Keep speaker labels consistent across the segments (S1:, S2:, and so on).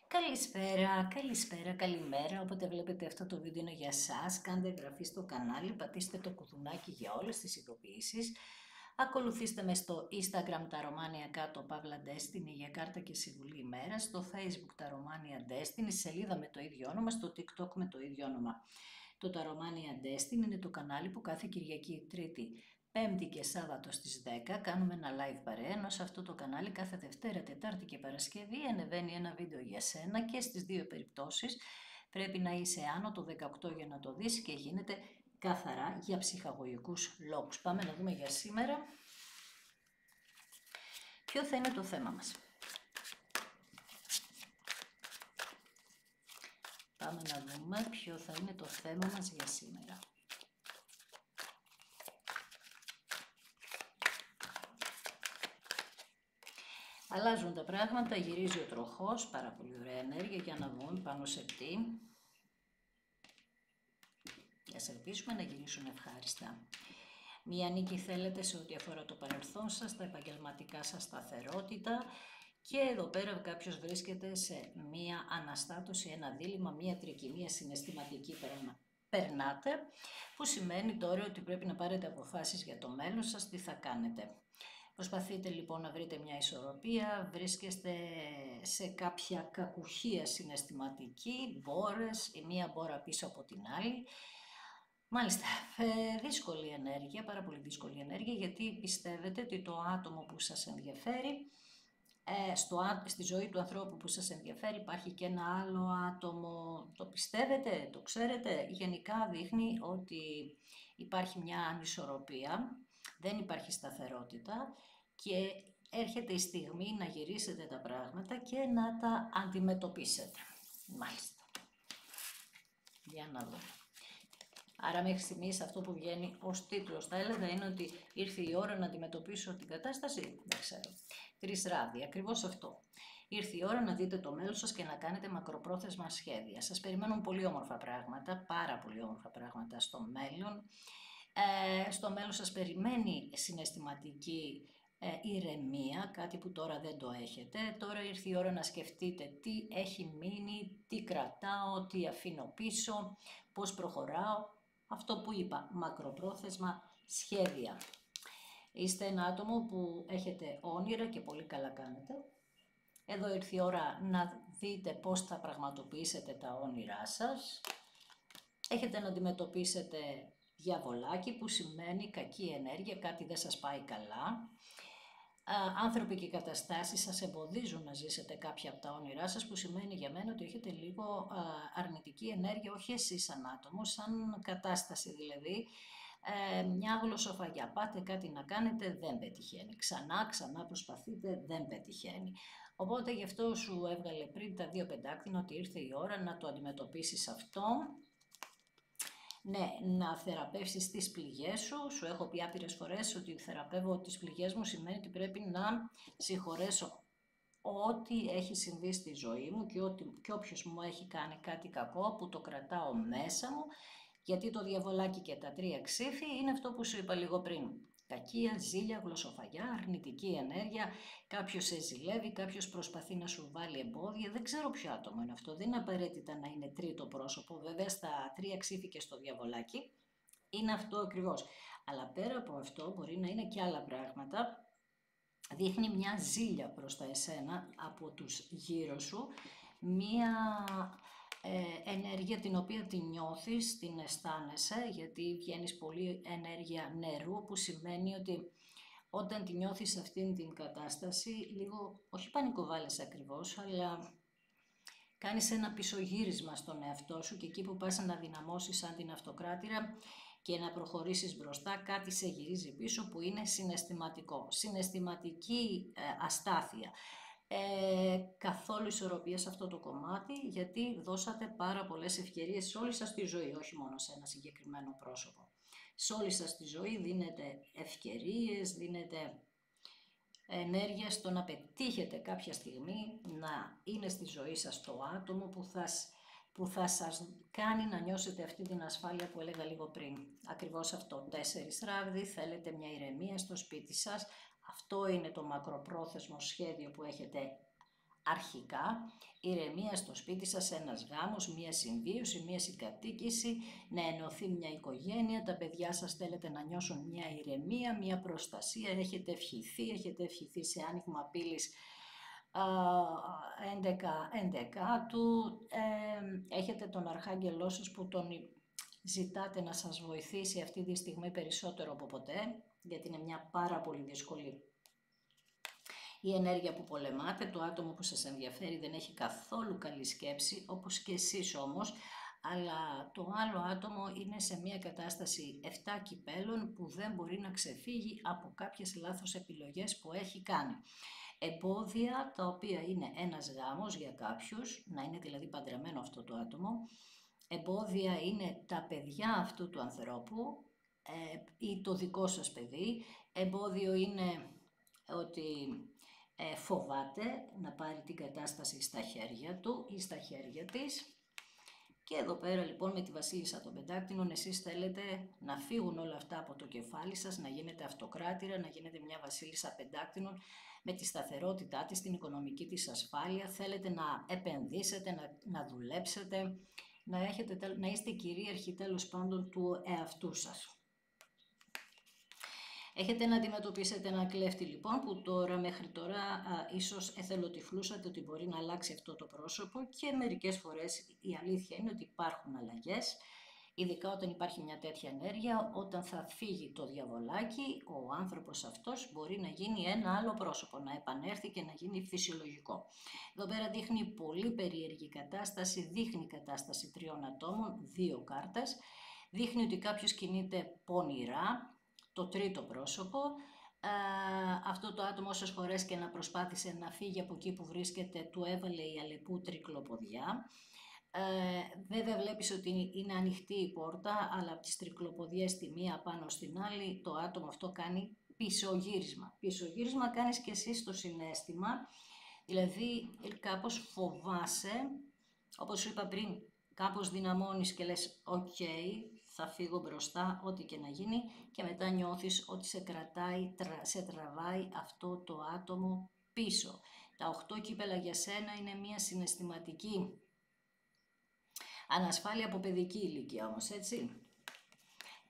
S1: Καλησπέρα, καλησπέρα, καλημέρα. Όποτε βλέπετε αυτό το βίντεο είναι για σας. Κάντε εγγραφή στο κανάλι, πατήστε το κουδουνάκι για όλες τις ειδοποιήσεις. Ακολουθήστε με στο Instagram τα Romania κάτω Παύλα Destiny για κάρτα και συμβουλή ημέρας. Στο Facebook τα Romania Destiny, σελίδα με το ίδιο όνομα, στο TikTok με το ίδιο όνομα. Το τα Romania Destiny είναι το κανάλι που κάθε Κυριακή, Τρίτη, Πέμπτη και Σάββατο στις 10 κάνουμε ένα live παρέα, ενώ σε αυτό το κανάλι κάθε Δευτέρα, Τετάρτη και Παρασκευή ανεβαίνει ένα βίντεο για σένα και στις δύο περιπτώσεις πρέπει να είσαι άνω το 18 για να το δεις και γίνεται καθαρά για ψυχαγωγικούς λόγους. Πάμε να δούμε για σήμερα ποιο θα είναι το θέμα μας. Πάμε να δούμε ποιο θα είναι το θέμα μας για σήμερα. Αλλάζουν τα πράγματα, γυρίζει ο τροχός, πάρα πολύ ωραία ενέργεια, για να δούμε πάνω σε τι. Και ας ελπίσουμε να γυρίσουν ευχάριστα. Μία νίκη θέλετε σε ό,τι αφορά το παρελθόν σας, τα επαγγελματικά σας σταθερότητα. Και εδώ πέρα κάποιος βρίσκεται σε μία αναστάτωση, ένα δίλημμα, μία τρικυμία συναισθηματική περνάτε, που σημαίνει τώρα ότι πρέπει να πάρετε αποφάσεις για το μέλλον σας, τι θα κάνετε. Προσπαθείτε λοιπόν να βρείτε μια ισορροπία, βρίσκεστε σε κάποια κακουχία συναισθηματική, μπόρες, η μία μπόρα πίσω από την άλλη. Μάλιστα, δύσκολη ενέργεια, πάρα πολύ δύσκολη ενέργεια, γιατί πιστεύετε ότι το άτομο που σας ενδιαφέρει, στη ζωή του ανθρώπου που σας ενδιαφέρει υπάρχει και ένα άλλο άτομο. Το πιστεύετε, το ξέρετε, γενικά δείχνει ότι υπάρχει μια ανισορροπία, δεν υπάρχει σταθερότητα και έρχεται η στιγμή να γυρίσετε τα πράγματα και να τα αντιμετωπίσετε. Μάλιστα. Για να δω. Άρα μέχρι στιγμής αυτό που βγαίνει ως τίτλος θα έλεγα είναι ότι ήρθε η ώρα να αντιμετωπίσω την κατάσταση. Δεν ξέρω. Τρεις ράδι, ακριβώς αυτό. Ήρθε η ώρα να δείτε το μέλλον σας και να κάνετε μακροπρόθεσμα σχέδια. Σας περιμένουν πολύ όμορφα πράγματα, πάρα πολύ όμορφα πράγματα στο μέλλον. Στο μέλλον σας περιμένει συναισθηματική ηρεμία, κάτι που τώρα δεν το έχετε. Τώρα ήρθε η ώρα να σκεφτείτε τι έχει μείνει, τι κρατάω, τι αφήνω πίσω, πώς προχωράω. Αυτό που είπα, μακροπρόθεσμα σχέδια. Είστε ένα άτομο που έχετε όνειρα και πολύ καλά κάνετε. Εδώ ήρθε η ώρα να δείτε πώς θα πραγματοποιήσετε τα όνειρά σας. Έχετε να αντιμετωπίσετε διαβολάκι, που σημαίνει κακή ενέργεια, κάτι δεν σας πάει καλά. Άνθρωποι και καταστάσεις σας εμποδίζουν να ζήσετε κάποια από τα όνειρά σας, που σημαίνει για μένα ότι έχετε λίγο αρνητική ενέργεια, όχι εσείς σαν άτομο, σαν κατάσταση δηλαδή. Μια γλωσσοφαγιά, πάτε κάτι να κάνετε, δεν πετυχαίνει. Ξανά προσπαθείτε, δεν πετυχαίνει. Οπότε γι' αυτό σου έβγαλε πριν τα δύο πεντάκτηνα ότι ήρθε η ώρα να το αντιμετωπίσεις αυτό. Ναι, να θεραπεύσεις τις πληγές σου. Σου έχω πει άπειρες φορές ότι θεραπεύω τις πληγές μου σημαίνει ότι πρέπει να συγχωρέσω ό,τι έχει συμβεί στη ζωή μου και όποιος μου έχει κάνει κάτι κακό που το κρατάω μέσα μου, γιατί το διαβολάκι και τα τρία ξύφη είναι αυτό που σου είπα λίγο πριν. Κακία, ζήλια, γλωσσοφαγιά, αρνητική ενέργεια, κάποιος σε ζηλεύει, κάποιος προσπαθεί να σου βάλει εμπόδια. Δεν ξέρω ποιο άτομο είναι αυτό, δεν είναι απαραίτητα να είναι τρίτο πρόσωπο. Βέβαια στα τρία ξύφη και στο διαβολάκι είναι αυτό ακριβώς. Αλλά πέρα από αυτό μπορεί να είναι και άλλα πράγματα. Δείχνει μια ζήλια προς τα εσένα από τους γύρω σου, μια ενέργεια την οποία την νιώθεις, την αισθάνεσαι, γιατί βγαίνεις πολύ ενέργεια νερού, που σημαίνει ότι όταν την νιώθεις αυτήν την κατάσταση, λίγο, όχι πανικοβάλλεσαι ακριβώς, αλλά κάνεις ένα πισωγύρισμα στον εαυτό σου και εκεί που πας να δυναμώσεις σαν την αυτοκράτηρα και να προχωρήσεις μπροστά, κάτι σε γυρίζει πίσω που είναι συναισθηματικό. Συναισθηματική αστάθεια. Καθόλου ισορροπία σε αυτό το κομμάτι, γιατί δώσατε πάρα πολλές ευκαιρίες σε όλη σας τη ζωή, όχι μόνο σε ένα συγκεκριμένο πρόσωπο. Σε όλη σας τη ζωή δίνετε ευκαιρίες, δίνετε ενέργεια στο να πετύχετε κάποια στιγμή να είναι στη ζωή σας το άτομο που θα σας κάνει να νιώσετε αυτή την ασφάλεια που έλεγα λίγο πριν. Ακριβώς αυτό, 4 ράβδι, θέλετε μια ηρεμία στο σπίτι σας. Αυτό είναι το μακροπρόθεσμο σχέδιο που έχετε αρχικά, ηρεμία στο σπίτι σας, ένας γάμος, μια συμβίωση, μια συγκατοίκηση, να ενωθεί μια οικογένεια, τα παιδιά σας θέλετε να νιώσουν μια ηρεμία, μια προστασία, έχετε ευχηθεί σε άνοιγμα πύλης 11 του, έχετε τον αρχάγγελό σας που τον ζητάτε να σας βοηθήσει αυτή τη στιγμή περισσότερο από ποτέ, γιατί είναι μια πάρα πολύ δύσκολη η ενέργεια που πολεμάτε. Το άτομο που σας ενδιαφέρει δεν έχει καθόλου καλή σκέψη, όπως και εσείς όμως, αλλά το άλλο άτομο είναι σε μια κατάσταση 7 κυπέλων που δεν μπορεί να ξεφύγει από κάποιες λάθος επιλογές που έχει κάνει. Εμπόδια τα οποία είναι ένας γάμος για κάποιους, να είναι δηλαδή παντρεμένο αυτό το άτομο, εμπόδια είναι τα παιδιά αυτού του ανθρώπου ή το δικό σας παιδί, εμπόδιο είναι ότι φοβάται να πάρει την κατάσταση στα χέρια του ή στα χέρια της. Και εδώ πέρα λοιπόν με τη βασίλισσα των πεντάκτηνων εσείς θέλετε να φύγουν όλα αυτά από το κεφάλι σας, να γίνετε αυτοκράτηρα, να γίνετε μια βασίλισσα πεντάκτηνων με τη σταθερότητά της, την οικονομική της ασφάλεια, θέλετε να επενδύσετε, να δουλέψετε, να είστε κυρίαρχοι τέλος πάντων του εαυτού σας. Έχετε να αντιμετωπίσετε ένα κλέφτη λοιπόν που μέχρι τώρα ίσως εθελοτυφλούσατε ότι μπορεί να αλλάξει αυτό το πρόσωπο και μερικές φορές η αλήθεια είναι ότι υπάρχουν αλλαγές, ειδικά όταν υπάρχει μια τέτοια ενέργεια, όταν θα φύγει το διαβολάκι, ο άνθρωπος αυτός μπορεί να γίνει ένα άλλο πρόσωπο, να επανέλθει και να γίνει φυσιολογικό. Εδώ πέρα δείχνει πολύ περίεργη κατάσταση, δείχνει κατάσταση 3 ατόμων, 2 κάρτες, δείχνει ότι κάποιος κινείται πονηρά, το τρίτο πρόσωπο, αυτό το άτομο όσες φορές και να προσπάθησε να φύγει από εκεί που βρίσκεται, του έβαλε η Αλεπού τρικλοποδιά. Βέβαια βλέπεις ότι είναι ανοιχτή η πόρτα, αλλά από τις τρικλοποδιές τη μία πάνω στην άλλη, το άτομο αυτό κάνει πισωγύρισμα. Πισωγύρισμα κάνεις και εσύ στο συναίσθημα, δηλαδή κάπως φοβάσαι, όπως σου είπα πριν, κάπως δυναμώνεις και λες «ΟΚ, θα φύγω μπροστά, ό,τι και να γίνει», και μετά νιώθεις ότι σε τραβάει αυτό το άτομο πίσω. Τα 8 κύπελα για σένα είναι μια συναισθηματική ανασφάλεια από παιδική ηλικία όμως, έτσι.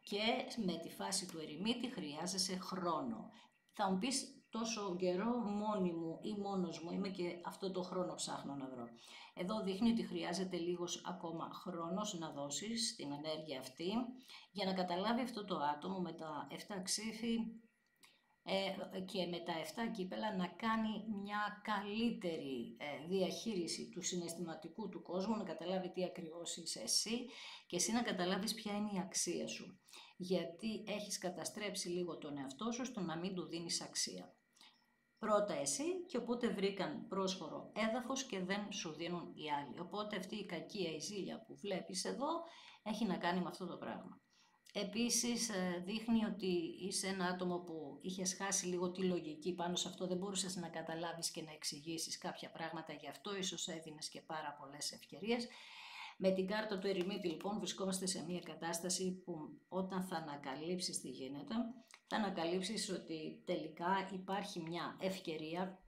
S1: Και με τη φάση του ερημίτη χρειάζεσαι χρόνο. Θα μου πεις τόσο καιρό μόνη μου ή μόνος μου είμαι και αυτό το χρόνο ψάχνω να βρω. Εδώ δείχνει ότι χρειάζεται λίγος ακόμα χρόνος να δώσεις την ενέργεια αυτή για να καταλάβει αυτό το άτομο με τα 7 ξύφη και με τα 7 κύπελα να κάνει μια καλύτερη διαχείριση του συναισθηματικού του κόσμου, να καταλάβει τι ακριβώς είσαι εσύ και εσύ να καταλάβεις ποια είναι η αξία σου. Γιατί έχεις καταστρέψει λίγο τον εαυτό σου στο να μην του δίνεις αξία. Πρώτα εσύ και οπότε βρήκαν πρόσφορο έδαφος και δεν σου δίνουν οι άλλοι. Οπότε αυτή η κακία, η ζήλια που βλέπεις εδώ έχει να κάνει με αυτό το πράγμα. Επίσης δείχνει ότι είσαι ένα άτομο που είχες χάσει λίγο τη λογική πάνω σε αυτό, δεν μπορούσες να καταλάβεις και να εξηγήσεις κάποια πράγματα, γι' αυτό ίσως έδινες και πάρα πολλές ευκαιρίες. Με την κάρτα του ερημίτη λοιπόν βρισκόμαστε σε μια κατάσταση που όταν θα ανακαλύψεις τι γίνεται, θα ανακαλύψεις ότι τελικά υπάρχει μια ευκαιρία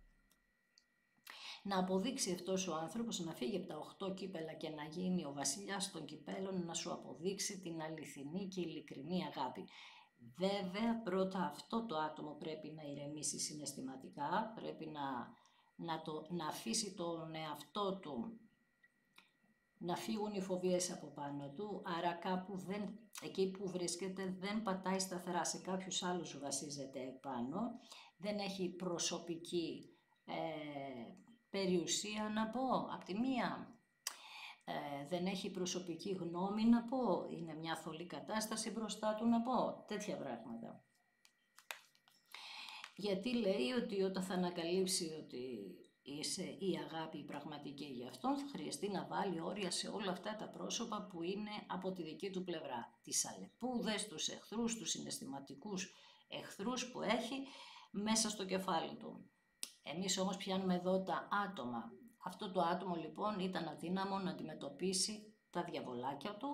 S1: να αποδείξει αυτός ο άνθρωπος, να φύγει από τα 8 κύπελα και να γίνει ο βασιλιάς των κυπέλων, να σου αποδείξει την αληθινή και ειλικρινή αγάπη. Βέβαια, πρώτα αυτό το άτομο πρέπει να ηρεμήσει συναισθηματικά, πρέπει να αφήσει τον εαυτό του να φύγουν οι φοβίες από πάνω του, άρα κάπου εκεί που βρίσκεται δεν πατάει σταθερά, σε κάποιους άλλους βασίζεται επάνω, δεν έχει προσωπική περιουσία να πω, απ' τη μία δεν έχει προσωπική γνώμη να πω, είναι μια θολή κατάσταση μπροστά του να πω, τέτοια πράγματα. Γιατί λέει ότι όταν θα ανακαλύψει ότι είσαι η αγάπη πραγματική για αυτόν, θα χρειαστεί να βάλει όρια σε όλα αυτά τα πρόσωπα που είναι από τη δική του πλευρά. Τις αλεπούδες, τους εχθρούς, τους συναισθηματικούς εχθρούς που έχει μέσα στο κεφάλι του. Εμείς όμως πιάνουμε εδώ τα άτομα. Αυτό το άτομο λοιπόν ήταν αδύναμο να αντιμετωπίσει τα διαβολάκια του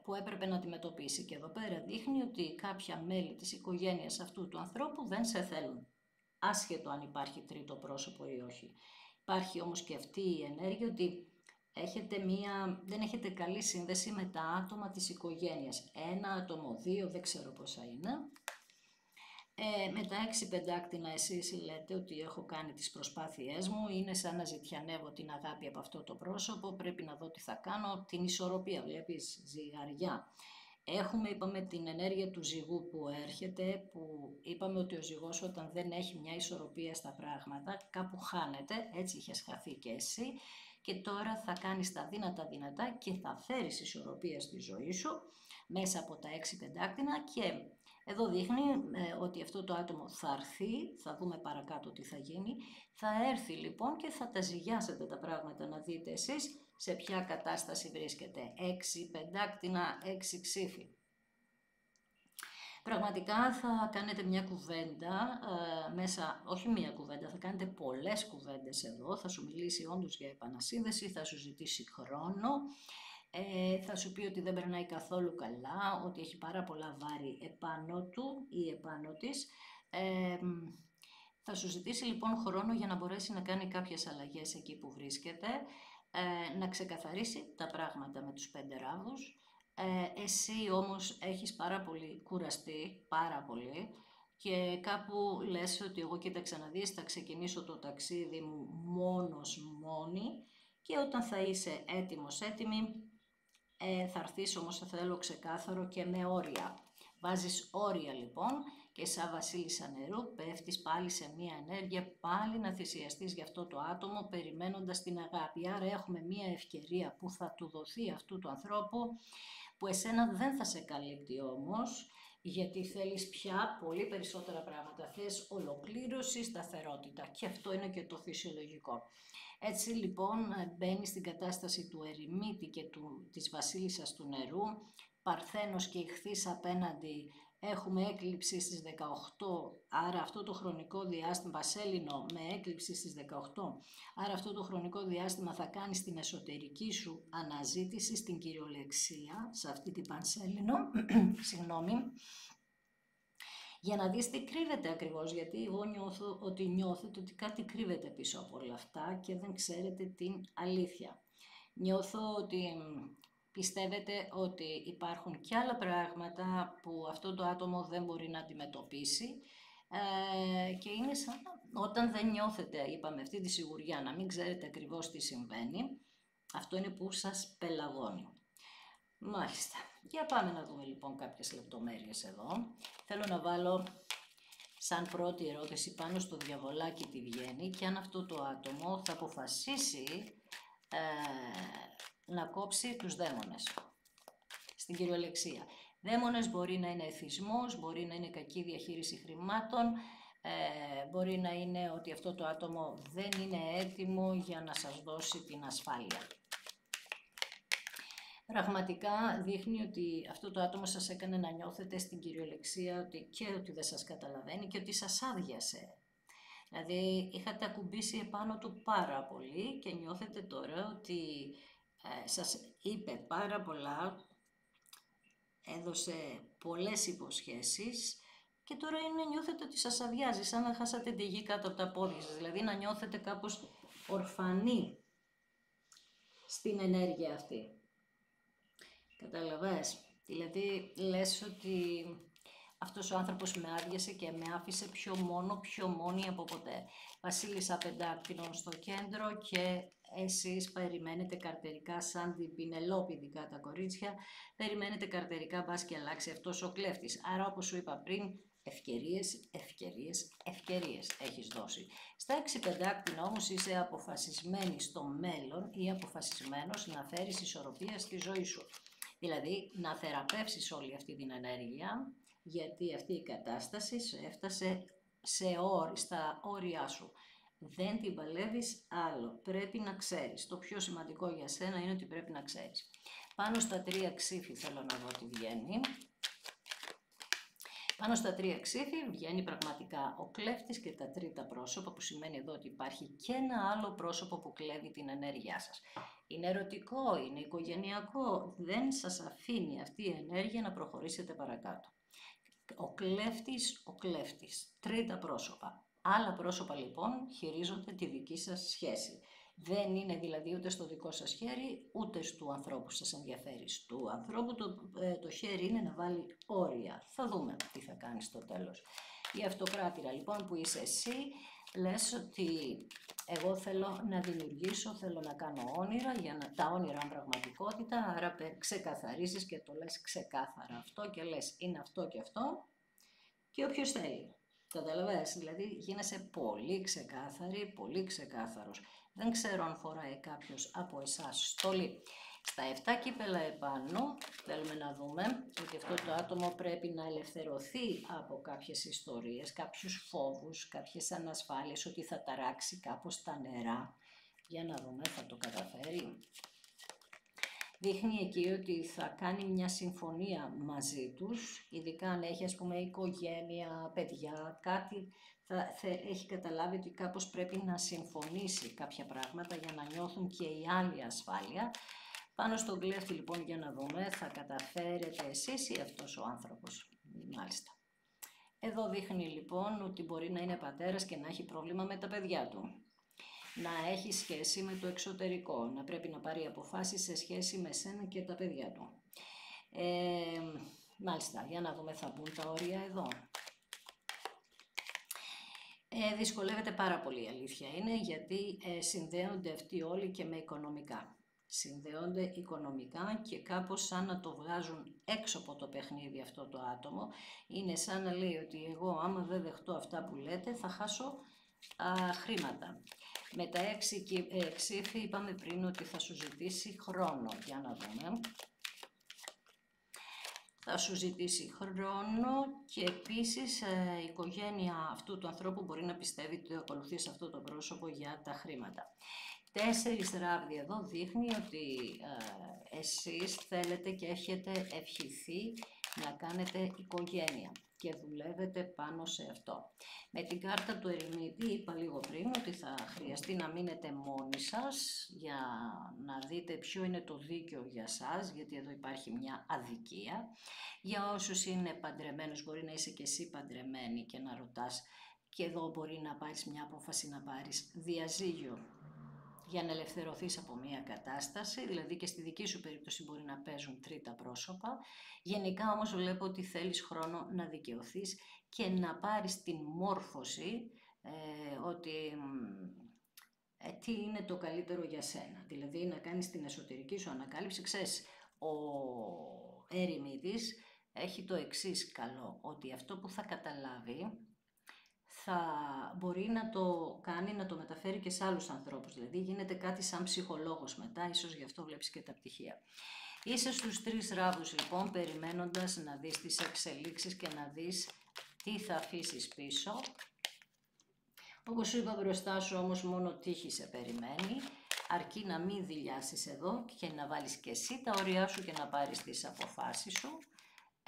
S1: που έπρεπε να αντιμετωπίσει. Και εδώ πέρα δείχνει ότι κάποια μέλη της οικογένειας αυτού του ανθρώπου δεν σε θέλουν. άσχετο αν υπάρχει τρίτο πρόσωπο ή όχι. Υπάρχει όμως και αυτή η ενέργεια ότι δεν έχετε καλή σύνδεση με τα άτομα της οικογένειας. 1 άτομο, 2, δεν ξέρω πόσα είναι. Με τα 6 πεντάκτηνα εσείς λέτε ότι έχω κάνει τις προσπάθειές μου, είναι σαν να ζητιανεύω την αγάπη από αυτό το πρόσωπο, πρέπει να δω τι θα κάνω, την ισορροπία, βλέπεις, ζυγαριά. Έχουμε, είπαμε, την ενέργεια του ζυγού που έρχεται, που είπαμε ότι ο ζυγός όταν δεν έχει μια ισορροπία στα πράγματα, κάπου χάνεται, έτσι είχες χαθεί και εσύ, και τώρα θα κάνεις τα δυνατά και θα φέρεις ισορροπία στη ζωή σου, μέσα από τα 6 πεντάκτηνα, και εδώ δείχνει ότι αυτό το άτομο θα έρθει, θα δούμε παρακάτω τι θα γίνει, θα έρθει λοιπόν και θα τα ζυγιάσετε τα πράγματα, να δείτε εσείς σε ποια κατάσταση βρίσκεται. 6 πεντάκτηνα, 6 ξύφοι. Πραγματικά θα κάνετε μια κουβέντα μέσα, όχι μια κουβέντα, θα κάνετε πολλές κουβέντες εδώ, θα σου μιλήσει όντως για επανασύνδεση, θα σου ζητήσει χρόνο, θα σου πει ότι δεν περνάει καθόλου καλά, ότι έχει πάρα πολλά βάρη επάνω του ή επάνω της. Θα σου ζητήσει λοιπόν χρόνο για να μπορέσει να κάνει κάποιες αλλαγές εκεί που βρίσκεται, να ξεκαθαρίσει τα πράγματα με τους 5 ράβους. Εσύ όμως έχεις πάρα πολύ κουραστεί, πάρα πολύ, και κάπου λες ότι εγώ, κοίταξε να δεις, θα ξεκινήσω το ταξίδι μου μόνη, και όταν θα είσαι έτοιμος, έτοιμη, θα έρθεις, όμως θα θέλω ξεκάθαρο και με όρια. Βάζεις όρια λοιπόν και σαν βασίλισσα νερού πέφτεις πάλι σε μία ενέργεια, πάλι να θυσιαστείς για αυτό το άτομο περιμένοντας την αγάπη. Άρα έχουμε μία ευκαιρία που θα του δοθεί αυτού του ανθρώπου, που εσένα δεν θα σε καλύπτει όμως, γιατί θέλεις πια πολύ περισσότερα πράγματα. Θες ολοκλήρωση, σταθερότητα, και αυτό είναι και το φυσιολογικό. Έτσι λοιπόν μπαίνει στην κατάσταση του ερημίτη και της βασίλισσας του νερού, παρθένος και ιχθύς απέναντι. Έχουμε έκλειψη στις 18, άρα αυτό το χρονικό διάστημα, Βασέλινο με έκλειψη στις 18, άρα αυτό το χρονικό διάστημα θα κάνεις την εσωτερική σου αναζήτηση στην κυριολεξία, σε αυτή την Πανσέλινο, συγγνώμη, για να δεις τι κρύβεται ακριβώς, γιατί εγώ νιώθω ότι νιώθετε ότι κάτι κρύβεται πίσω από όλα αυτά και δεν ξέρετε την αλήθεια. Νιώθω ότι πιστεύετε ότι υπάρχουν και άλλα πράγματα που αυτό το άτομο δεν μπορεί να αντιμετωπίσει, και είναι σαν όταν δεν νιώθετε, είπαμε, αυτή τη σιγουριά, να μην ξέρετε ακριβώς τι συμβαίνει, αυτό είναι που σας πελαγώνει. Μάλιστα. Για πάμε να δούμε λοιπόν κάποιες λεπτομέρειες εδώ. Θέλω να βάλω σαν πρώτη ερώτηση πάνω στο διαβολάκι τι βγαίνει και αν αυτό το άτομο θα αποφασίσει να κόψει τους δαίμονες. Στην κυριολεξία. Δαίμονες μπορεί να είναι εθισμός, μπορεί να είναι κακή διαχείριση χρημάτων, μπορεί να είναι ότι αυτό το άτομο δεν είναι έτοιμο για να σας δώσει την ασφάλεια. Πραγματικά δείχνει ότι αυτό το άτομο σας έκανε να νιώθετε στην κυριολεξία ότι δεν σας καταλαβαίνει και ότι σας άδειασε. Δηλαδή είχατε ακουμπήσει επάνω του πάρα πολύ και νιώθετε τώρα ότι σας είπε πάρα πολλά, έδωσε πολλές υποσχέσεις και τώρα νιώθετε ότι σας αδειάζει, σαν να χάσατε τη γη κάτω από τα πόδια σας, δηλαδή να νιώθετε κάπως ορφανοί στην ενέργεια αυτή. Καταλαβες, δηλαδή λες ότι αυτός ο άνθρωπος με άδειασε και με άφησε πιο μόνη από ποτέ. Βασίλισσα Πεντάκτηνων στο κέντρο και εσείς περιμένετε καρτερικά σαν την Πινελόπη, ειδικά τα κορίτσια, περιμένετε καρτερικά μπας και αλλάξει αυτός ο κλέφτης. Άρα όπως σου είπα πριν, ευκαιρίες έχεις δώσει. Στα 6 Πεντάκτηνα όμως είσαι αποφασισμένη στο μέλλον ή αποφασισμένος να φέρεις ισορροπία στη ζωή σου. Δηλαδή να θεραπεύσεις όλη αυτή την ενέργεια, γιατί αυτή η κατάσταση σου έφτασε στα όρια σου. Δεν την παλεύεις άλλο. Πρέπει να ξέρεις. Το πιο σημαντικό για σένα είναι ότι πρέπει να ξέρεις. Πάνω στα 3 ξύφη θέλω να δω τι βγαίνει. Πάνω στα 3 ξύφη βγαίνει πραγματικά ο κλέφτης και τα τρίτα πρόσωπα, που σημαίνει εδώ ότι υπάρχει και ένα άλλο πρόσωπο που κλέβει την ενέργειά σας. Είναι ερωτικό, είναι οικογενειακό, δεν σας αφήνει αυτή η ενέργεια να προχωρήσετε παρακάτω. Ο κλέφτης, τρίτα πρόσωπα. Άλλα πρόσωπα λοιπόν χειρίζονται τη δική σας σχέση. Δεν είναι δηλαδή ούτε στο δικό σας χέρι, ούτε του ανθρώπου που σας ενδιαφέρει. Του ανθρώπου το χέρι είναι να βάλει όρια. Θα δούμε τι θα κάνει στο τέλος. Η αυτοκράτηρα λοιπόν που είσαι εσύ, λες ότι εγώ θέλω να δημιουργήσω, θέλω να κάνω όνειρα, για να τα όνειρα είναι πραγματικότητα, άρα ξεκαθαρίζεις και το λες ξεκάθαρα αυτό και λες είναι αυτό και αυτό και όποιος θέλει. Καταλαβαίνεις, δηλαδή γίνεσαι πολύ ξεκάθαρη, πολύ ξεκάθαρος. Δεν ξέρω αν φοράει κάποιος από εσάς στολή. Στα 7 κύπελα επάνω θέλουμε να δούμε ότι αυτό το άτομο πρέπει να ελευθερωθεί από κάποιες ιστορίες, κάποιους φόβους, κάποιες ανασφάλειες, ότι θα ταράξει κάπως τα νερά. Για να δούμε, θα το καταφέρει. Δείχνει εκεί ότι θα κάνει μια συμφωνία μαζί τους, ειδικά αν έχει ας πούμε οικογένεια, παιδιά, κάτι, έχει καταλάβει ότι κάπως πρέπει να συμφωνήσει κάποια πράγματα για να νιώθουν και οι άλλοι ασφάλεια. Πάνω στον κλέφτη λοιπόν για να δούμε, θα καταφέρετε εσείς ή αυτός ο άνθρωπος. Μάλιστα. Εδώ δείχνει λοιπόν ότι μπορεί να είναι πατέρας και να έχει πρόβλημα με τα παιδιά του. Να έχει σχέση με το εξωτερικό, να πρέπει να πάρει αποφάσεις σε σχέση με σένα και τα παιδιά του. Μάλιστα, για να δούμε, θα μπουν τα όρια εδώ. Δυσκολεύεται πάρα πολύ η αλήθεια είναι, γιατί συνδέονται αυτοί όλοι και με οικονομικά. Συνδέονται οικονομικά και κάπως σαν να το βγάζουν έξω από το παιχνίδι αυτό το άτομο. Είναι σαν να λέει ότι εγώ άμα δεν δεχτώ αυτά που λέτε θα χάσω χρήματα. Με τα 6 ψήφοι είπαμε πριν ότι θα σου ζητήσει χρόνο. Για να δούμε. Θα σου ζητήσει χρόνο και επίσης η οικογένεια αυτού του ανθρώπου μπορεί να πιστεύει ότι ακολουθεί σε αυτό το πρόσωπο για τα χρήματα. 4 ράβδι εδώ δείχνει ότι εσείς θέλετε και έχετε ευχηθεί να κάνετε οικογένεια και δουλεύετε πάνω σε αυτό. Με την κάρτα του ερημίτη είπα λίγο πριν ότι θα χρειαστεί να μείνετε μόνοι σας για να δείτε ποιο είναι το δίκαιο για σας, γιατί εδώ υπάρχει μια αδικία. Για όσους είναι παντρεμένους μπορεί να είσαι και εσύ παντρεμένη και να ρωτάς, και εδώ μπορεί να πάρεις μια απόφαση να πάρεις διαζύγιο για να ελευθερωθείς από μια κατάσταση, δηλαδή και στη δική σου περίπτωση μπορεί να παίζουν τρίτα πρόσωπα. Γενικά όμως βλέπω ότι θέλεις χρόνο να δικαιωθείς και να πάρεις την μόρφωση ότι τι είναι το καλύτερο για σένα. Δηλαδή να κάνεις την εσωτερική σου ανακάλυψη. Ξέρεις, ο ερημίτης έχει το εξής καλό, ότι αυτό που θα καταλάβει θα μπορεί να το κάνει, να το μεταφέρει και σε άλλους ανθρώπους. Δηλαδή γίνεται κάτι σαν ψυχολόγος μετά, ίσως γι' αυτό βλέπεις και τα πτυχία. Είσαι στους 3 ράβδους λοιπόν, περιμένοντας να δεις τις εξελίξεις και να δεις τι θα αφήσεις πίσω. Όπως σου είπα μπροστά σου όμως μόνο τύχη σε περιμένει, αρκεί να μην δειλιάσεις εδώ και να βάλεις και εσύ τα όρια σου και να πάρεις τις αποφάσεις σου.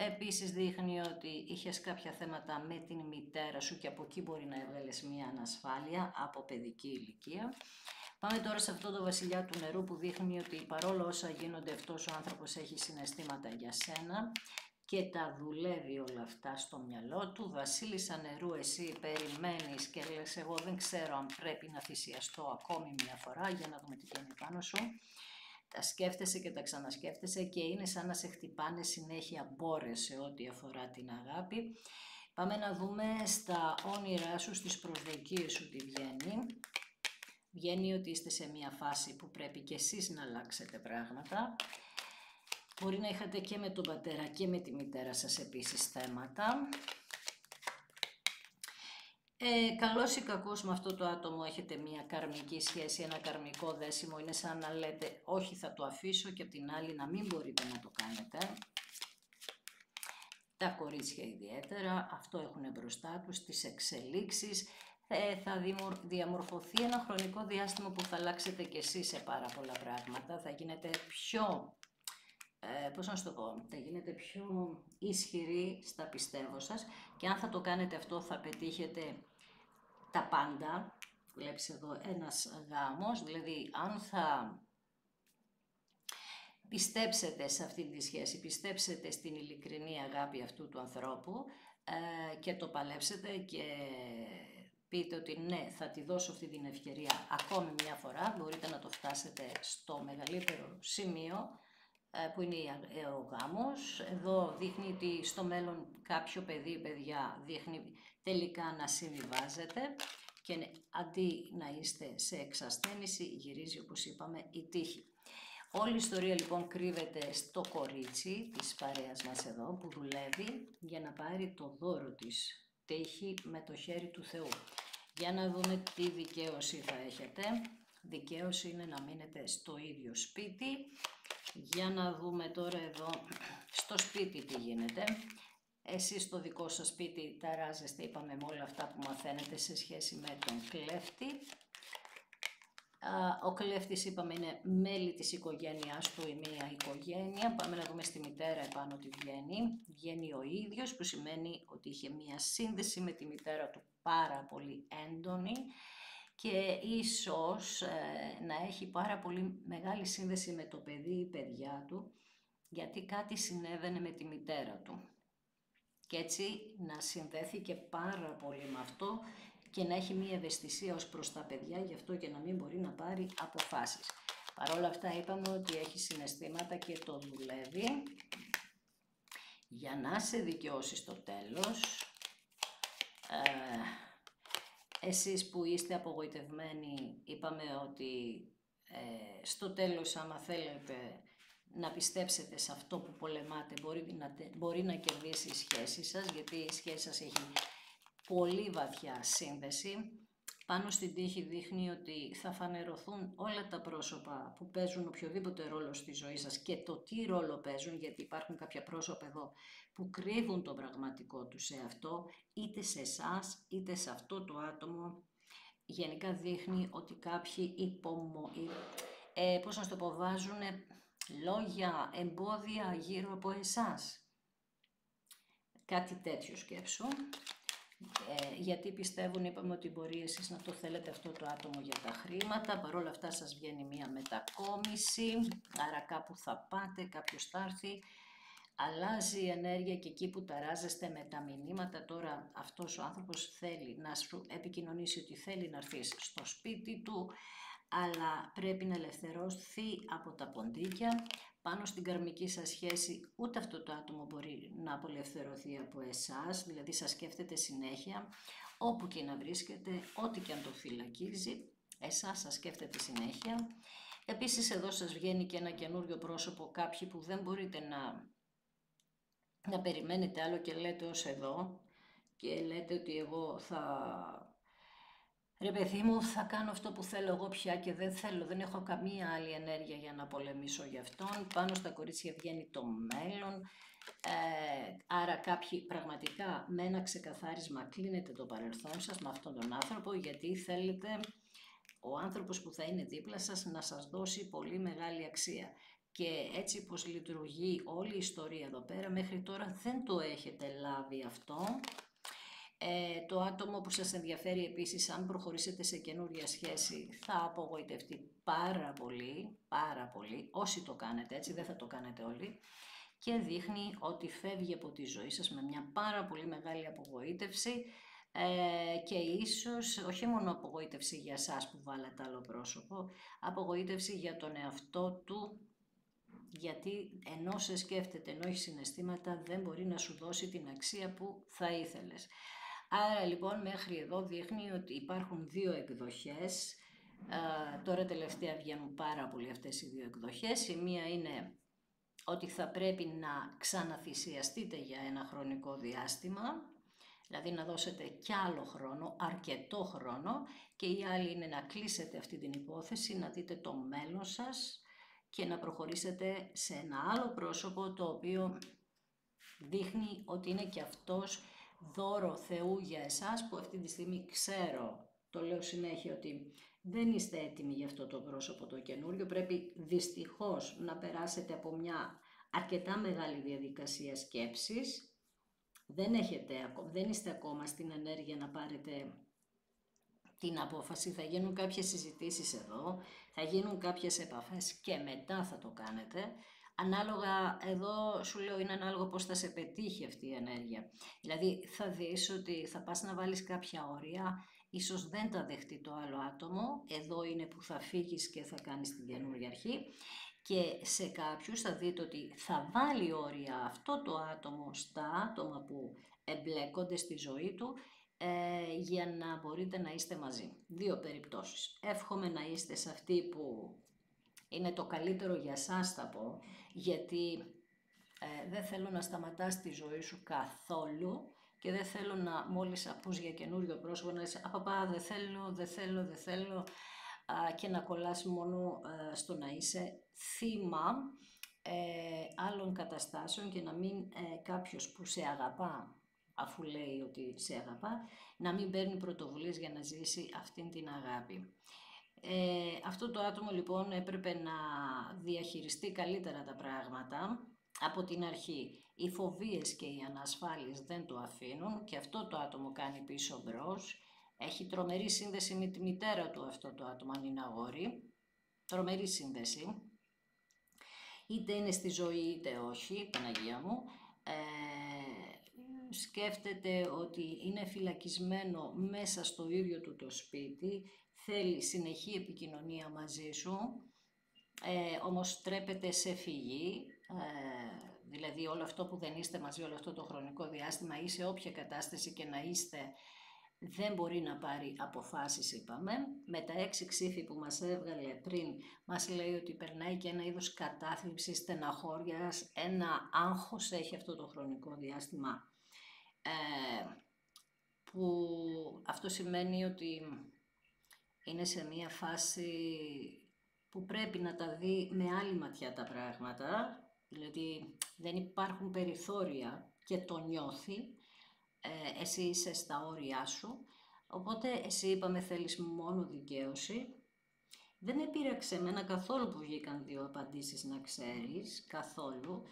S1: Επίσης δείχνει ότι είχες κάποια θέματα με την μητέρα σου και από εκεί μπορεί να έβγαλες μια ανασφάλεια από παιδική ηλικία. Πάμε τώρα σε αυτό το βασιλιά του νερού που δείχνει ότι παρόλο όσα γίνονται αυτός ο άνθρωπος έχει συναισθήματα για σένα και τα δουλεύει όλα αυτά στο μυαλό του. Βασίλισσα νερού, εσύ περιμένεις και λες εγώ δεν ξέρω αν πρέπει να θυσιαστώ ακόμη μια φορά, για να δούμε τι κάνει πάνω σου. Τα σκέφτεσαι και τα ξανασκέφτεσαι και είναι σαν να σε χτυπάνε συνέχεια μπόρες σε ό,τι αφορά την αγάπη. Πάμε να δούμε στα όνειρά σου, στις προσδοκίες σου τι βγαίνει. Βγαίνει ότι είστε σε μια φάση που πρέπει και εσείς να αλλάξετε πράγματα. Μπορεί να είχατε και με τον πατέρα και με τη μητέρα σας επίσης θέματα. Καλός ή κακός με αυτό το άτομο έχετε μια καρμική σχέση, ένα καρμικό δέσιμο. Είναι σαν να λέτε όχι θα το αφήσω και απ' την άλλη να μην μπορείτε να το κάνετε. Τα κορίτσια ιδιαίτερα αυτό έχουν μπροστά τους, τις εξελίξεις. Θα διαμορφωθεί ένα χρονικό διάστημα που θα αλλάξετε κι εσείς σε πάρα πολλά πράγματα. Θα γίνετε πιο, πώς να σου το πω, θα γίνετε πιο ισχυροί στα πιστεύω σας και αν θα το κάνετε αυτό θα πετύχετε τα πάντα. Βλέπεις εδώ ένας γάμος, δηλαδή αν θα πιστέψετε σε αυτή τη σχέση, πιστέψετε στην ειλικρινή αγάπη αυτού του ανθρώπου και το παλέψετε και πείτε ότι ναι, θα τη δώσω αυτή την ευκαιρία ακόμη μια φορά, μπορείτε να το φτάσετε στο μεγαλύτερο σημείο που είναι ο γάμος. Εδώ δείχνει ότι στο μέλλον κάποιο παιδί, παιδιά, δείχνει τελικά να συμβιβάζεται και αντί να είστε σε εξασθένηση, γυρίζει, όπως είπαμε, η τύχη. Όλη η ιστορία λοιπόν κρύβεται στο κορίτσι της παρέας μας εδώ, που δουλεύει για να πάρει το δώρο της, τύχη με το χέρι του Θεού. Για να δούμε τι δικαίωση θα έχετε. Δικαίωση είναι να μείνετε στο ίδιο σπίτι. Για να δούμε τώρα εδώ στο σπίτι τι γίνεται. Εσείς στο δικό σας σπίτι ταράζεστε, είπαμε, με όλα αυτά που μαθαίνετε σε σχέση με τον κλέφτη. Ο κλέφτης, είπαμε, είναι μέλη της οικογένειάς του ή μία οικογένεια. Πάμε να δούμε στη μητέρα επάνω τι βγαίνει. Βγαίνει ο ίδιος, που σημαίνει ότι είχε μία σύνδεση με τη μητέρα του πάρα πολύ έντονη και ίσως να έχει πάρα πολύ μεγάλη σύνδεση με το παιδί ή παιδιά του, γιατί κάτι συνέβαινε με τη μητέρα του. Και έτσι να συνδέθηκε πάρα πολύ με αυτό και να έχει μία ευαισθησία ως προς τα παιδιά, γι' αυτό και να μην μπορεί να πάρει αποφάσεις. Παρ' όλα αυτά είπαμε ότι έχει συναισθήματα και το δουλεύει για να σε δικαιώσει στο τέλος. Εσείς που είστε απογοητευμένοι, είπαμε ότι στο τέλος, άμα θέλετε να πιστέψετε σε αυτό που πολεμάτε, μπορεί να κερδίσει η σχέση σας, γιατί η σχέση σας έχει πολύ βαθιά σύνδεση. Πάνω στην τύχη δείχνει ότι θα φανερωθούν όλα τα πρόσωπα που παίζουν οποιοδήποτε ρόλο στη ζωή σας και το τι ρόλο παίζουν, γιατί υπάρχουν κάποια πρόσωπα εδώ που κρύβουν το πραγματικό τους σε αυτό, είτε σε εσάς είτε σε αυτό το άτομο. Γενικά δείχνει ότι κάποιοι πώς να το πω, βάζουν λόγια, εμπόδια γύρω από εσάς. Κάτι τέτοιο σκέψου. Γιατί πιστεύουν, είπαμε, ότι μπορεί εσείς να το θέλετε αυτό το άτομο για τα χρήματα, παρόλα αυτά σας βγαίνει μία μετακόμιση, άρα κάπου θα πάτε, κάποιος θα έρθει, αλλάζει η ενέργεια και εκεί που ταράζεστε με τα μηνύματα, τώρα αυτός ο άνθρωπος θέλει να σου επικοινωνήσει ότι θέλει να έρθεις στο σπίτι του, αλλά πρέπει να ελευθερωθεί από τα ποντίκια. Πάνω στην καρμική σας σχέση, ούτε αυτό το άτομο μπορεί να απελευθερωθεί από εσάς, δηλαδή σας σκέφτεται συνέχεια, όπου και να βρίσκεται, ό,τι και αν το φυλακίζει, εσάς σας σκέφτεται συνέχεια. Επίσης εδώ σας βγαίνει και ένα καινούριο πρόσωπο, κάποιοι που δεν μπορείτε να περιμένετε άλλο και λέτε ως εδώ και λέτε ότι εγώ ρε παιδί μου, θα κάνω αυτό που θέλω εγώ πια και δεν έχω καμία άλλη ενέργεια για να πολεμήσω γι' αυτόν. Πάνω στα κορίτσια βγαίνει το μέλλον, άρα κάποιοι πραγματικά με ένα ξεκαθάρισμα κλείνετε το παρελθόν σας με αυτόν τον άνθρωπο, γιατί θέλετε ο άνθρωπος που θα είναι δίπλα σας να σας δώσει πολύ μεγάλη αξία. Και έτσι πως λειτουργεί όλη η ιστορία εδώ πέρα, μέχρι τώρα δεν το έχετε λάβει αυτό. Το άτομο που σας ενδιαφέρει επίσης, αν προχωρήσετε σε καινούρια σχέση, θα απογοητευτεί πάρα πολύ, όσοι το κάνετε έτσι, δεν θα το κάνετε όλοι, και δείχνει ότι φεύγει από τη ζωή σας με μια πάρα πολύ μεγάλη απογοήτευση και ίσως όχι μόνο απογοήτευση για σας που βάλατε άλλο πρόσωπο, απογοήτευση για τον εαυτό του, γιατί ενώ σε σκέφτεται, ενώ έχει συναισθήματα, δεν μπορεί να σου δώσει την αξία που θα ήθελες. Άρα λοιπόν μέχρι εδώ δείχνει ότι υπάρχουν δύο εκδοχές, τώρα τελευταία βγαίνουν πάρα πολύ αυτές οι δύο εκδοχές. Η μία είναι ότι θα πρέπει να ξαναθυσιαστείτε για ένα χρονικό διάστημα, δηλαδή να δώσετε κι άλλο χρόνο, αρκετό χρόνο, και η άλλη είναι να κλείσετε αυτή την υπόθεση, να δείτε το μέλλον σας και να προχωρήσετε σε ένα άλλο πρόσωπο, το οποίο δείχνει ότι είναι και αυτός δώρο Θεού για εσάς, που αυτή τη στιγμή ξέρω, το λέω συνέχεια, ότι δεν είστε έτοιμοι για αυτό το πρόσωπο το καινούριο, πρέπει δυστυχώς να περάσετε από μια αρκετά μεγάλη διαδικασία σκέψης, δεν είστε ακόμα στην ενέργεια να πάρετε την απόφαση, θα γίνουν κάποιες συζητήσεις εδώ, θα γίνουν κάποιες επαφές και μετά θα το κάνετε. Ανάλογα, εδώ σου λέω, είναι ανάλογο πώς θα σε πετύχει αυτή η ενέργεια. Δηλαδή θα δεις ότι θα πας να βάλεις κάποια όρια, ίσως δεν τα δεχτεί το άλλο άτομο, εδώ είναι που θα φύγεις και θα κάνεις την καινούργια αρχή. Και σε κάποιους θα δείτε ότι θα βάλει όρια αυτό το άτομο στα άτομα που εμπλέκονται στη ζωή του, για να μπορείτε να είστε μαζί. Δύο περιπτώσεις. Εύχομαι να είστε σε αυτή που είναι το καλύτερο για σας, θα πω, γιατί δεν θέλω να σταματάς τη ζωή σου καθόλου και δεν θέλω να μόλις ακούς για καινούριο πρόσωπο να λες «Απαπα, δεν θέλω» και να κολλάς μόνο στο να είσαι θύμα άλλων καταστάσεων και να μην κάποιος που σε αγαπά, αφού λέει ότι σε αγαπά, να μην παίρνει πρωτοβουλίες για να ζήσει αυτήν την αγάπη. Αυτό το άτομο λοιπόν έπρεπε να διαχειριστεί καλύτερα τα πράγματα από την αρχή. Οι φοβίες και οι ανασφάλειες δεν το αφήνουν και αυτό το άτομο κάνει πίσω μπρος. Έχει τρομερή σύνδεση με τη μητέρα του αυτό το άτομο, αν είναι αγόρι. Τρομερή σύνδεση. Είτε είναι στη ζωή είτε όχι, Παναγία μου. Σκέφτεται ότι είναι φυλακισμένο μέσα στο ίδιο του το σπίτι. Θέλει συνεχή επικοινωνία μαζί σου. Όμως τρέπεται σε φυγή. Δηλαδή όλο αυτό που δεν είστε μαζί όλο αυτό το χρονικό διάστημα ή σε όποια κατάσταση και να είστε, δεν μπορεί να πάρει αποφάσεις, είπαμε. Με τα 6 ξύφη που μας έβγαλε πριν, μας λέει ότι περνάει και ένα είδος κατάθλιψης, στεναχώριας, ένα άγχος έχει αυτό το χρονικό διάστημα, που αυτό σημαίνει ότι είναι σε μία φάση που πρέπει να τα δει με άλλη ματιά τα πράγματα, δηλαδή δεν υπάρχουν περιθώρια και το νιώθει. Εσύ είσαι στα όρια σου, οπότε εσύ, είπαμε, θέλεις μόνο δικαίωση. Δεν με πείραξε εμένα καθόλου που βγήκαν 2 απαντήσεις, να ξέρεις, καθόλου.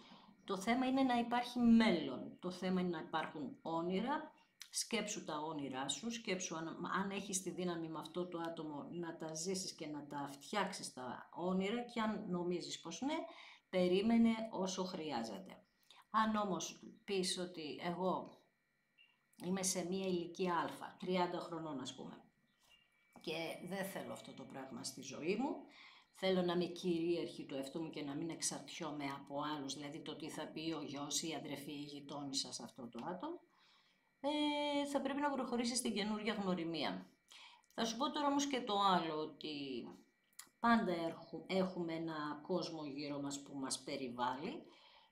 S1: Το θέμα είναι να υπάρχει μέλλον, το θέμα είναι να υπάρχουν όνειρα. Σκέψου τα όνειρά σου, σκέψου αν έχεις τη δύναμη με αυτό το άτομο να τα ζήσεις και να τα φτιάξεις τα όνειρα, και αν νομίζεις πως ναι, περίμενε όσο χρειάζεται. Αν όμως πεις ότι εγώ είμαι σε μία ηλικία α, 30 χρονών ας πούμε, και δεν θέλω αυτό το πράγμα στη ζωή μου, θέλω να είμαι κυρίαρχη του εαυτού μου και να μην εξαρτιόμαι από άλλους, δηλαδή το τι θα πει ο γιος ή η αδερφή ή η γειτόνισσα σε αυτό το άτομο, θα πρέπει να προχωρήσεις στην καινούργια γνωριμία. Θα σου πω τώρα όμως και το άλλο, ότι πάντα έχουμε ένα κόσμο γύρω μας που μας περιβάλλει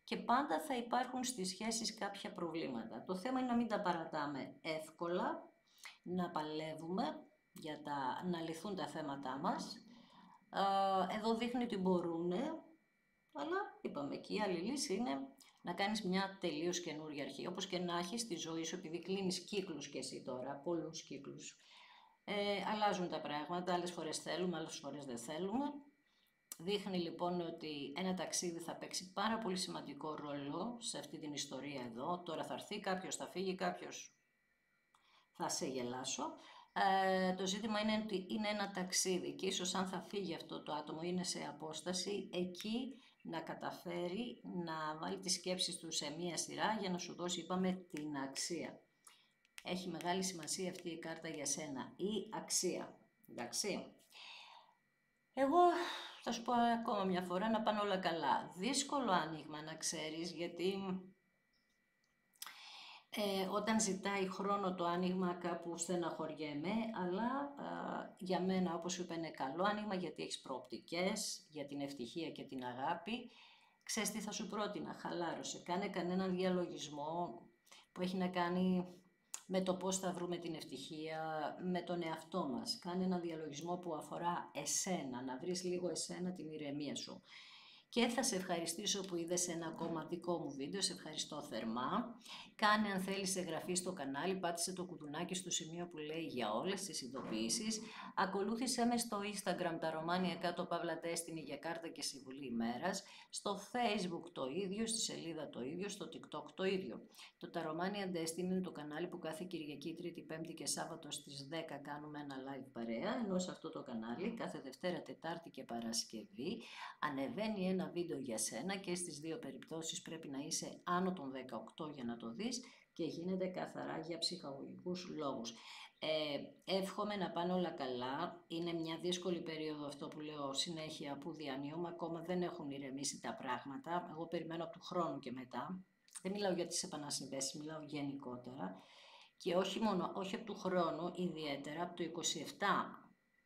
S1: και πάντα θα υπάρχουν στις σχέσεις κάποια προβλήματα. Το θέμα είναι να μην τα παρατάμε εύκολα, να παλεύουμε για να λυθούν τα θέματά μας. Εδώ δείχνει ότι μπορούν, αλλά είπαμε και η άλλη λύση είναι να κάνεις μια τελείως καινούργια αρχή. Όπως και να έχεις στη ζωή σου, επειδή κλείνεις κύκλους και εσύ τώρα, πολλούς κύκλους, αλλάζουν τα πράγματα, άλλες φορές θέλουμε, άλλες φορές δεν θέλουμε. Δείχνει λοιπόν ότι ένα ταξίδι θα παίξει πάρα πολύ σημαντικό ρόλο σε αυτή την ιστορία εδώ. Τώρα θα έρθει κάποιος, θα φύγει κάποιος, θα σε γελάσω. Το ζήτημα είναι ότι είναι ένα ταξίδι και ίσως αν θα φύγει αυτό το άτομο, είναι σε απόσταση, εκεί να καταφέρει να βάλει τις σκέψεις του σε μία σειρά για να σου δώσει, είπαμε, την αξία. Έχει μεγάλη σημασία αυτή η κάρτα για σένα, η αξία, εντάξει. Εγώ θα σου πω ακόμα μια φορά να πάνε όλα καλά. Δύσκολο άνοιγμα, να ξέρεις, γιατί όταν ζητάει χρόνο το άνοιγμα κάπου στεναχωριέμαι, αλλά για μένα, όπως σου είπα, είναι καλό άνοιγμα γιατί έχεις προοπτικές για την ευτυχία και την αγάπη. Ξέρεις τι θα σου πρότεινα, χαλάρωσε, κάνε κανέναν διαλογισμό που έχει να κάνει με το πώς θα βρούμε την ευτυχία, με τον εαυτό μας. Κάνε ένα διαλογισμό που αφορά εσένα, να βρεις λίγο εσένα, την ηρεμία σου. Και θα σε ευχαριστήσω που είδες ένα ακόμα δικό μου βίντεο, σε ευχαριστώ θερμά. Κάνε αν θέλεις εγγραφή στο κανάλι, πάτησε το κουδουνάκι στο σημείο που λέει για όλες τις ειδοποιήσεις. Ακολούθησέ με στο Instagram τα Ρωμάνια κάτω Παύλα Destiny για κάρτα και συμβουλή ημέρας. Στο Facebook το ίδιο, στη σελίδα το ίδιο, στο TikTok το ίδιο. Το Τα Ρωμάνια Destiny είναι το κανάλι που κάθε Κυριακή, Τρίτη, Πέμπτη και Σάββατο στις 10 κάνουμε ένα live παρέα, ενώ σε αυτό το κανάλι κάθε Δευτέρα, Τετάρτη και Παρασκευή ανεβαίνει ένα βίντεο για σένα και στις δύο περιπτώσεις πρέπει να είσαι άνω των 18 για να το δεις και γίνεται καθαρά για ψυχαγωγικούς λόγους. Εύχομαι να πάνε όλα καλά. Είναι μια δύσκολη περίοδο αυτό που λέω συνέχεια που διανύουμε. Ακόμα δεν έχουν ηρεμήσει τα πράγματα. Εγώ περιμένω από του χρόνου και μετά. Δεν μιλάω για τις επανασυνδέσεις, μιλάω γενικότερα. Και όχι από του χρόνου, ιδιαίτερα από το 27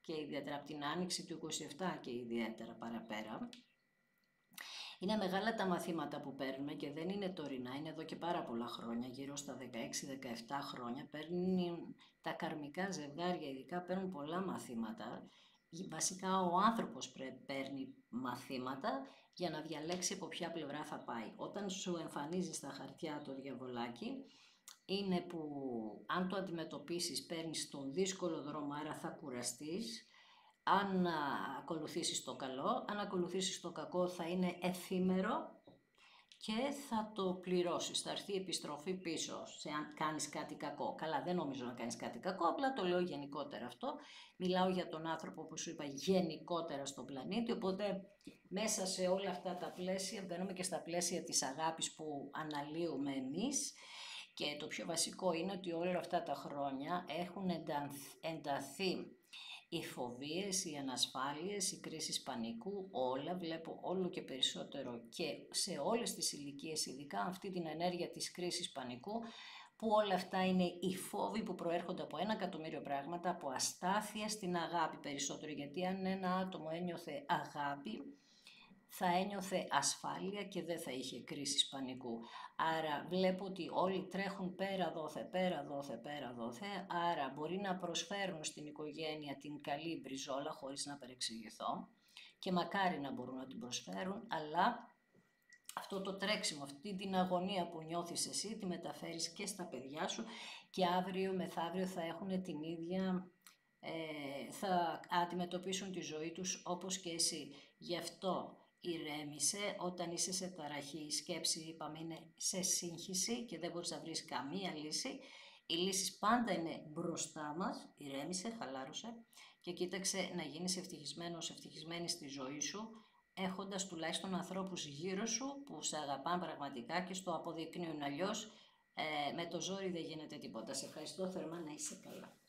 S1: και ιδιαίτερα από την άνοιξη του 27 και ιδιαίτερα παραπέρα. Είναι μεγάλα τα μαθήματα που παίρνουμε και δεν είναι τωρινά, είναι εδώ και πάρα πολλά χρόνια, γύρω στα 16-17 χρόνια. Παίρνουν τα καρμικά ζευγάρια, ειδικά παίρνουν πολλά μαθήματα. Βασικά ο άνθρωπος παίρνει μαθήματα για να διαλέξει από ποια πλευρά θα πάει. Όταν σου εμφανίζει στα χαρτιά το διαβολάκι, είναι που αν το αντιμετωπίσεις παίρνεις τον δύσκολο δρόμο, άρα θα κουραστείς. Αν ακολουθήσεις το καλό, αν ακολουθήσεις το κακό θα είναι εφήμερο και θα το πληρώσεις, θα έρθει η επιστροφή πίσω σε αν κάνεις κάτι κακό. Καλά, δεν νομίζω να κάνεις κάτι κακό, απλά το λέω γενικότερα αυτό. Μιλάω για τον άνθρωπο που σου είπα γενικότερα στον πλανήτη, οπότε μέσα σε όλα αυτά τα πλαίσια, μπαίνουμε και στα πλαίσια της αγάπης που αναλύουμε εμείς. Και το πιο βασικό είναι ότι όλα αυτά τα χρόνια έχουν ενταθεί οι φοβίες, οι ανασφάλειες, οι κρίσεις πανικού, όλα βλέπω όλο και περισσότερο και σε όλες τις ηλικίες, ειδικά αυτή την ενέργεια της κρίσης πανικού, που όλα αυτά είναι οι φόβοι που προέρχονται από 1 εκατομμύριο πράγματα, από αστάθεια στην αγάπη περισσότερο, γιατί αν ένα άτομο ένιωθε αγάπη, θα ένιωθε ασφάλεια και δεν θα είχε κρίσεις πανικού. Άρα βλέπω ότι όλοι τρέχουν πέρα δόθε, πέρα δόθε, πέρα δόθε, άρα μπορεί να προσφέρουν στην οικογένεια την καλή μπριζόλα χωρίς να παρεξηγηθώ και μακάρι να μπορούν να την προσφέρουν, αλλά αυτό το τρέξιμο, αυτή την αγωνία που νιώθεις εσύ, τη μεταφέρεις και στα παιδιά σου και αύριο μεθαύριο θα έχουν την ίδια, θα αντιμετωπίσουν τη ζωή τους όπως και εσύ. Γι' αυτό ηρέμησε, όταν είσαι σε ταραχή, η σκέψη είπαμε είναι σε σύγχυση και δεν μπορείς να βρεις καμία λύση. Οι λύσεις πάντα είναι μπροστά μας, ηρέμησε, χαλάρωσε και κοίταξε να γίνεις ευτυχισμένος, ευτυχισμένη στη ζωή σου, έχοντας τουλάχιστον ανθρώπους γύρω σου που σε αγαπάνε πραγματικά και στο αποδεικνύουν. Αλλιώς με το ζόρι δεν γίνεται τίποτα. Σε ευχαριστώ θερμά, να είσαι καλά.